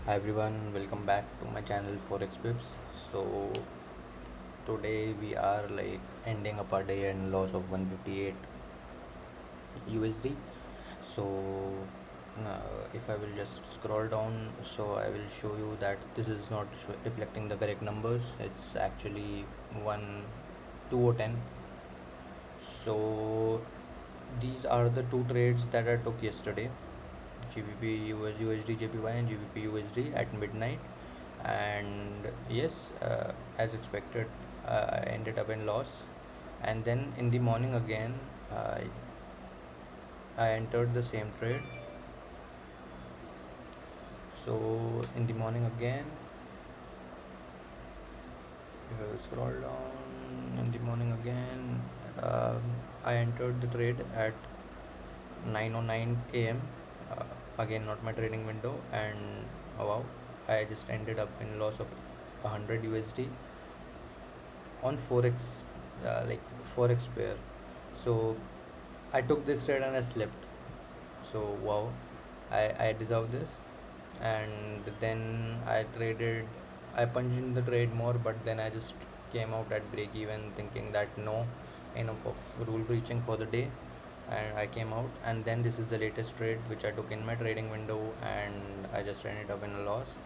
Hi everyone, welcome back to my channel Forex Pips. So today we are ending up our day and loss of 158 USD. So if I will just scroll down, so I will show you that this is not reflecting the correct numbers. It's actually 1 2010. So these are the two trades that I took yesterday: GBP USD JPY and GBP USD at midnight. And yes, as expected, I ended up in loss. And then in the morning again, I entered the same trade. So in the morning again, if I will scroll down, in the morning again, I entered the trade at 9:09 a.m. Uh, Again, not my trading window, and wow, I just ended up in loss of 100 USD on forex, forex pair. So I took this trade and I slept. So wow, I deserve this. And then I punched in the trade more, but then I just came out at break even thinking that no, enough of rule breaching for the day. And I came out, and then this is the latest trade which I took in my trading window, and I just ended up in a loss.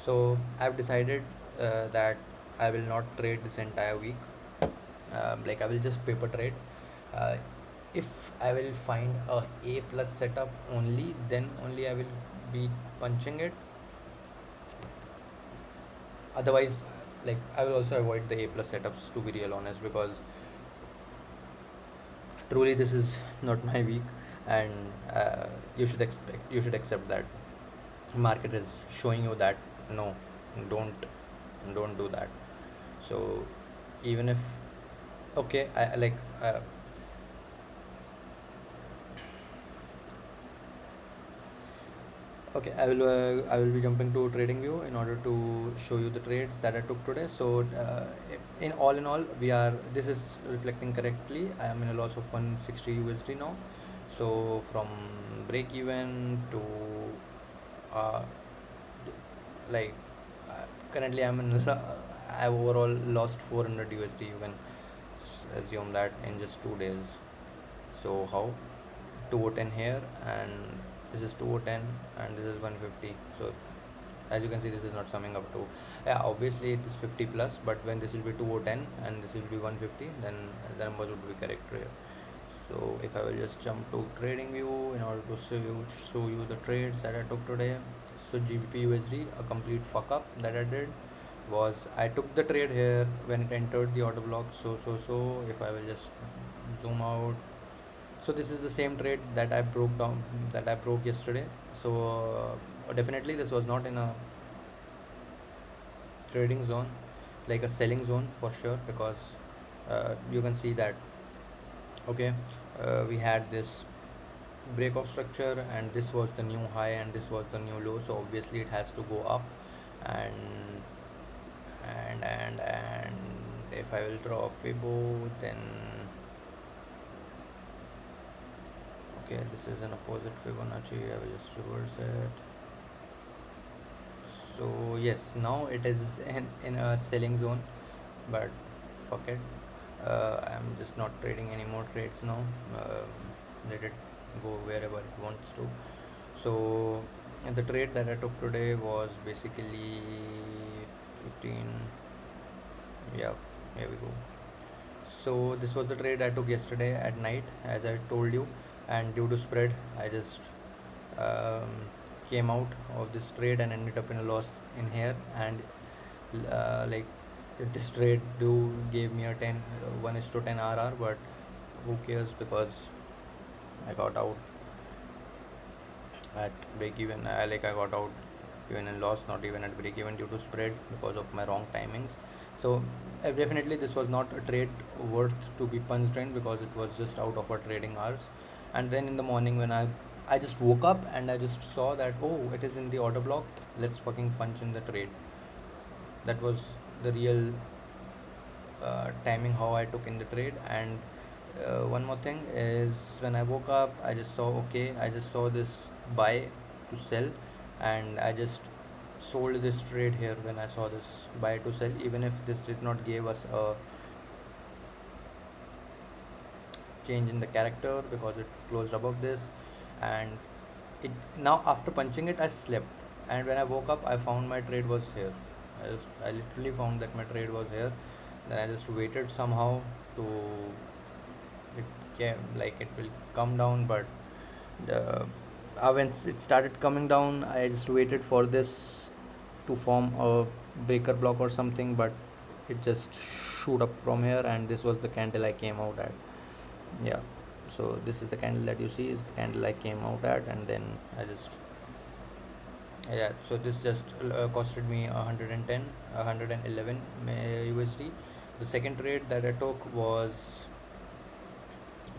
So I've decided that I will not trade this entire week. I will just paper trade. uh, if I will find a plus setup only, then only I will be punching it. Otherwise, I will also avoid the a plus setups, to be real honest, because truly this is not my week. And you should accept that market is showing you that no, don't don't do that. So even if, okay, I like okay, I will be jumping to TradingView in order to show you the trades that I took today. So in all, we are this is reflecting correctly. I am in a loss of 160 USD now. So from break even to uh, like currently I'm in I overall lost 400 USD. You can assume that in just 2 days. So how 2010 here, and this is 2010, and this is 150. So as you can see, this is not summing up to, yeah, obviously it is 50 plus, but when this will be 2010 and this will be 150, then the numbers would be correct here. So if I will just jump to trading view in order to show you the trades that I took today. So GBP USD, a complete fuck up that I did was I took the trade here when it entered the order block. So if I will just zoom out, so this is the same trade that I broke yesterday. So definitely this was not in a trading zone, like a selling zone for sure, because you can see that, okay, we had this break of structure, and this was the new high and this was the new low, so obviously it has to go up. And and and and if I will draw a Fibo, then okay, this is an opposite Fibonacci. I will just reverse it. So yes, now it is in a selling zone, but fuck it. I'm just not trading any more trades now. Let it go wherever it wants to. So and the trade that I took today was basically 15. Yeah, here we go. So this was the trade I took yesterday at night, as I told you, and due to spread, I just um, came out of this trade and ended up in a loss in here. And uh, like this trade do gave me a 1:10 RR, but who cares, because I got out at break even. I got out even in loss, not even at break even, due to spread because of my wrong timings. So definitely this was not a trade worth to be punched in, because it was just out of our trading hours. And then in the morning, when I just woke up and I just saw that, oh, it is in the order block, let's fucking punch in the trade. That was the real timing how I took in the trade. And one more thing is, when I woke up, I just saw, okay, I just saw this buy to sell, and I just sold this trade here when I saw this buy to sell, even if this did not give us a change in the character because it closed above this. And it now, after punching it, I slept, and when I woke up I found my trade was here. I literally found that my trade was here. Then I just waited somehow to it came, like it will come down, but the when it started coming down, I just waited for this to form a breaker block or something, but it just shoot up from here, and this was the candle I came out at. Yeah, so this is the candle that you see is the candle I came out at, and then I just, yeah, so this just costed me 110 111 USD. The second trade that I took was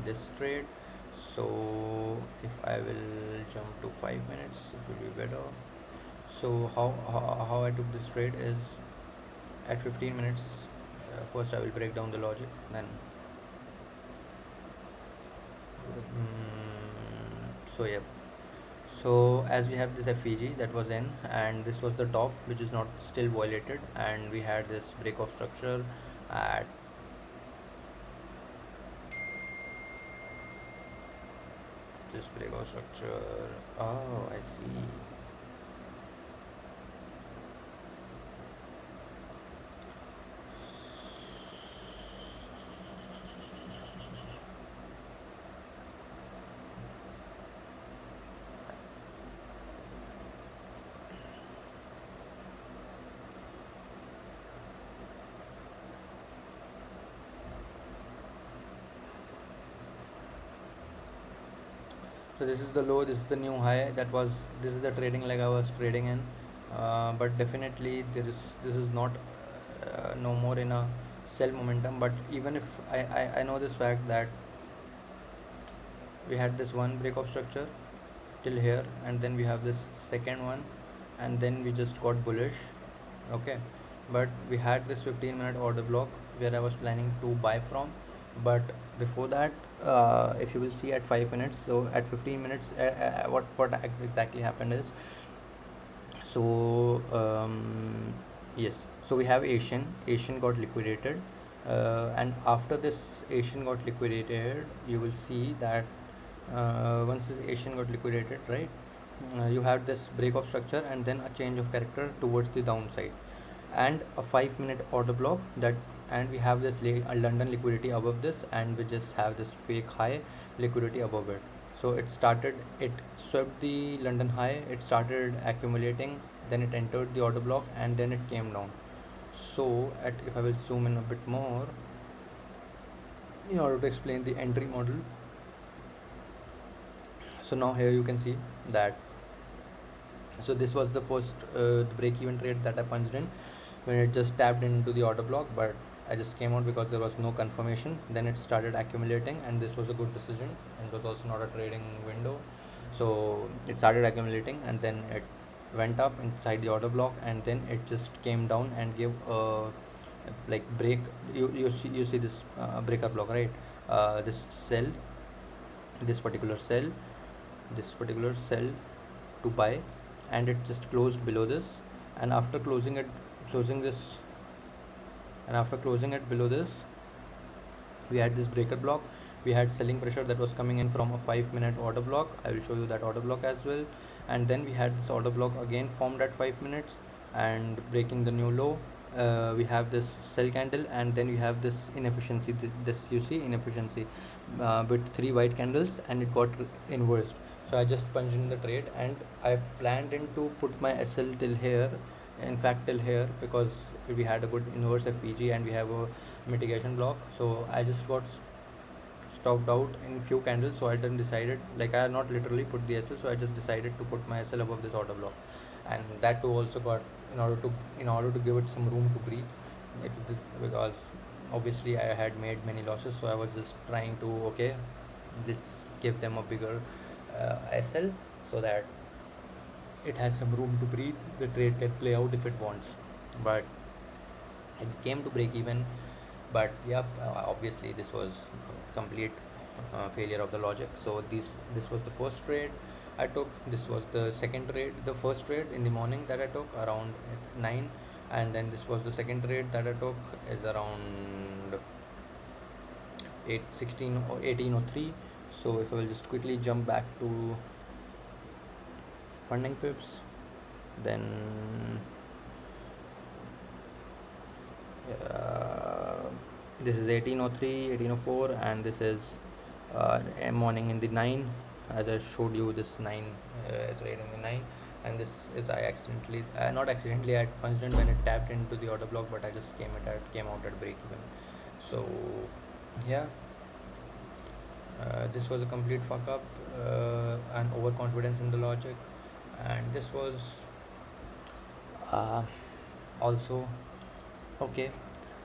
this trade. So if I will jump to 5 minutes, it will be better. So how I took this trade is at 15 minutes. First I will break down the logic, then so yeah. So as we have this FEG that was in, and this was the top which is not still violated, and we had this break of structure at this break of structure. Oh, I see. So this is the low, this is the new high. This is the trading leg I was trading in. But definitely this is not no more in a sell momentum. But even if I know this fact that we had this one break of structure till here, and then we have this second one, and then we just got bullish. Okay, but we had this 15-minute order block where I was planning to buy from. But before that, if you will see at 5 minutes, so at 15 minutes, exactly happened is, so yes, so we have Asian got liquidated, and after this Asian got liquidated, you will see that once this Asian got liquidated, right, you have this break of structure and then a change of character towards the downside, and a 5-minute order block that, and we have this London liquidity above this, and we just have this fake high liquidity above it. So it swept the London high, it started accumulating, then it entered the order block, and then it came down. So if I will zoom in a bit more in order to explain the entry model. So now here you can see that, so this was the first break even trade that I punched in when it just tapped into the order block, but I just came out because there was no confirmation. Then it started accumulating, and this was a good decision, and it was also not a trading window. So it started accumulating, and then it went up inside the order block, and then it just came down and gave a like break. You see this breaker block, right? This sell, this particular sell, this particular sell to buy, and it just closed below this, and after closing this and after closing it below this, we had this breaker block. We had selling pressure that was coming in from a 5-minute order block. I will show you that order block as well. And then we had this order block again formed at 5 minutes and breaking the new low. We have this sell candle, and then we have this inefficiency, this you see inefficiency with 3 white candles, and it got inversed. So I just punched in the trade, and I planned in to put my SL till here, in fact till here, because we had a good inverse FEG and we have a mitigation block. So I just got stopped out in few candles, so I then decided, like, I not literally put the SL, so I just decided to put my SL above this order block, and that too also got, in order to give it some room to breathe, because obviously I had made many losses, so I was just trying to, okay, let's give them a bigger SL so that it has some room to breathe, the trade can play out if it wants. But it came to break even. But yep, obviously this was complete failure of the logic. So this was the first trade. I took. This was the second trade, the first trade in the morning that I took around 9, and then this was the second trade that I took is around 8:16 or 18:03. So if I will just quickly jump back to funding pips, then uh, this is 18:03, 18:04, and this is a morning in the 9, as I showed you this 9 trade in the 9. And this is I accidentally not accidentally, I punched in when it tapped into the order block, but I just came out at break even. So yeah, this was a complete fuck up, and overconfidence in the logic, and this was uh, also okay.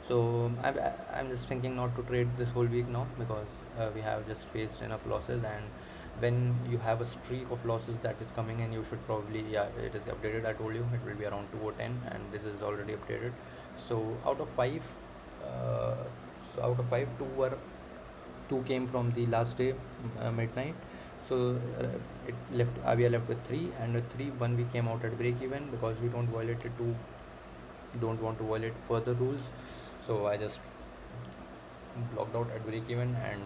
So I'm just thinking not to trade this whole week now, because we have just faced enough losses. And when you have a streak of losses that is coming in, you should probably, yeah, it is updated. I told you it will be around 2 or 10, and this is already updated. So out of 5, uh, two came from the last day, midnight. So we are left with 3, and with 3, 1 we came out at break even, because we don't want to violate further rules. So I just blocked out at break even, and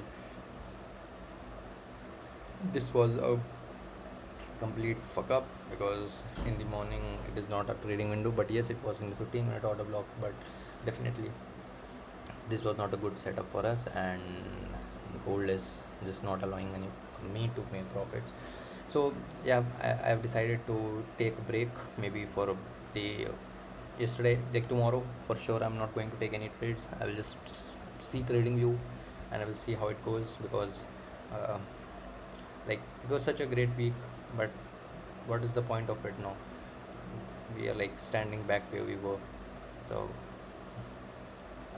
this was a complete fuck up, because in the morning it is not a trading window, but yes, it was in the 15-minute order block. But definitely this was not a good setup for us, and gold is just not allowing me to make profits. So yeah, I've decided to take a break, maybe for a day. Yesterday, like tomorrow, for sure I'm not going to take any trades. I will just see trading view, and I will see how it goes, because uh, like, it was such a great week, but what is the point of it now? We are like standing back where we were. So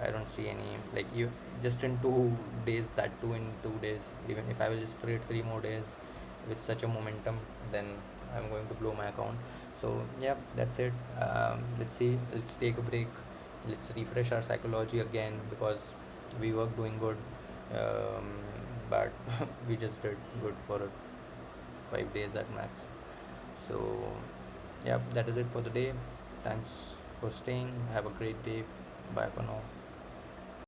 I don't see any, like, you just in 2 days, that too in 2 days. Even if I will just trade 3 more days with such a momentum, then I'm going to blow my account. So yeah, that's it. Let's see. Let's take a break. Let's refresh our psychology again, because we were doing good, um, but we just did good for 5 days at max. So yeah, that is it for the day. Thanks for staying. Have a great day. Bye for now.